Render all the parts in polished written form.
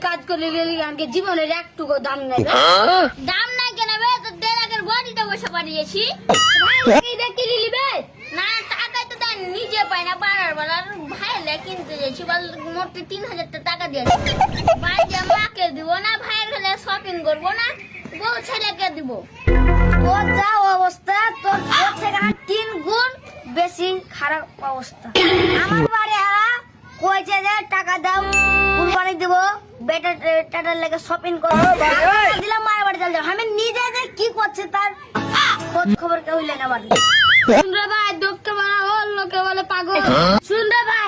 কাজ করে গেলি আমাকে জীবনের একটুকু দাম নাই দাম নাই কেন বে তো 1.5 লাখের বডিটা বসে পাঠিয়েছি ভাই দেখি নিলি বে না টাকা তো দেন নিজে পাই না বাড়ার বাড়ার ভাই লে কিনতে যাচ্ছি বল মোটে 3000 টাকা দিয়েছি ভাই যে মাকে দিব না ভাইয়ের হলে শপিং করব না বউ ছেলেকে দিব তোর যা অবস্থা তোর থেকে 3 গুণ বেশি খারাপ অবস্থা আমার বাড়ি কইছে যে টাকা দাও কুরবানি দেব বেটা টাটার লাগে শপিং করব দিলাম মায়ের বাড়ি চল যাও আমি নিজে যে কি করছে তার খোঁজ খবর কেউ লে না বাড়ি শুন রে ভাই দুঃখে মারা হল লোকে বলে পাগল শুন রে ভাই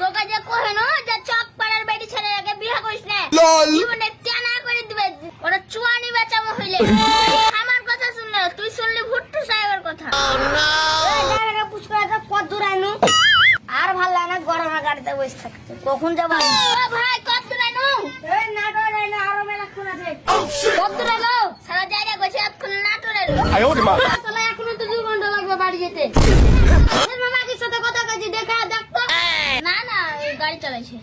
তোকে যে কহে না যে চক পাড়ার বেটি ছেলে লাগে বিয়ে করিস না জীবনে টানা করে দিবে ওরা চুয়ানি বেচামো হইলে আমার কথা শুন না তুই শুনলি ভুট্টু সাহেবের কথা এই জায়গাটা পুষ্করা কত দূর আইনু আর ভাল লাগে না গরমে গাড়িতে বসে থাকতে কখন যাব ভাই কত দূর আইনু এই নাটোর আইনু আরো মেলাক্ষণ আছে কত দূর আইলো সারা জায়গা গেছে এখন নাটোর আইলো আয়ো রে মা আসলে এখনো তো 2 ঘন্টা লাগবে বাড়ি যেতে এর মামা কি সাথে কথা কইছি দেখা দেখতো না না গাড়ি চালাইছে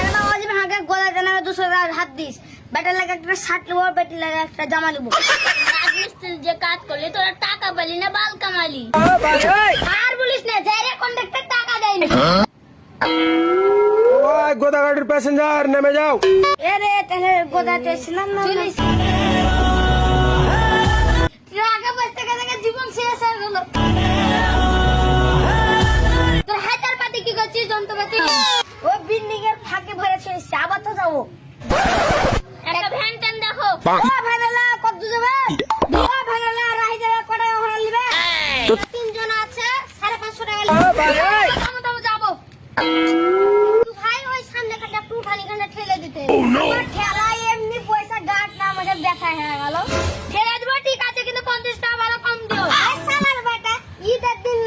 এর মামা ওই যে হাগে গলা জানা 200 টাকা হাত দিস বেটার লাগে একটা শার্ট লিবো বেটি লাগে একটা জামা লিবো মিস্ত্রি যে কাজ করলি তোরা টাকা পেলি না বাল কামালি আর বলিস না যাই রে কন্ডাক্টর টাকা দেয়নি ওই গোদা গাড়ির প্যাসেঞ্জার নেমে যাও এরে তাহলে গোদাতে ছিলাম না আগে বসতে গেলে জীবন শেষ হয়ে গেল তোর হাতার পাতি কি করছিস যন্ত্রপাতি ও বিল্ডিং এর ফাঁকে ভরেছে আবার তো যাবো একটা ভ্যান ট্যান দেখো ও ভাইলা কত যাবে ও ভাইলা রাই যাবে কটা ভাড়া নিবে তিনজন আছে 550 টাকা লাগবে আমি যাবো তুই ভাই ওই সামনে কাটা টু খালি গানে ঠেলে দিতে আমার ঠেলা এমনি পয়সা গাট না আমাদের দেখা হয়ে গেল ঠেলে দিব ঠিক আছে কিন্তু 50 টাকা ভালো কম দিও আর সালার বেটা ঈদের দিন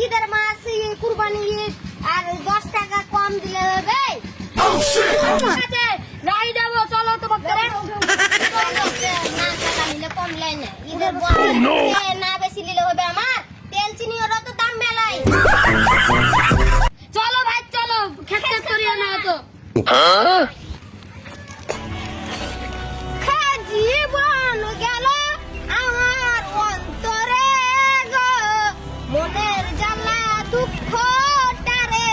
ঈদের মাস কুরবানি ঈদ আর 10 টাকা কম দিলে হবে আছে রাই যাবো চলো তোমাকে না টাকা নিলে কম লাই না ঈদের না বেশি নিলে হবে আমার তেল চিনি ওরা তো দাম মেলাই চলো ভাই চলো খেতে করিও না তো জীবন গেল আমার অন্তরে গো মনের জ্বালা দুঃখটারে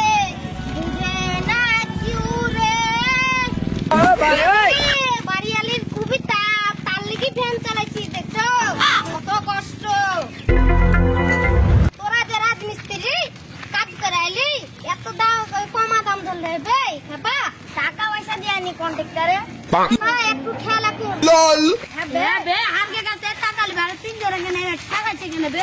বুঝে না কিউ রে বাড়িয়ালির কবিতা তার লিখি ফ্যান চালাইছি দেখছো কত কষ্ট তোরা যে রাজমিস্ত্রি কাজ করাইলি এত দাম কমা দাম ধরলে বে খাবা টাকা পয়সা দিয়ে আনি কন্ট্রাক্টরে একটু খেয়াল রাখুন লল বে হারকে কাছে টাকা লিবা 3 জোরে কেনে টাকা চেকে নেবে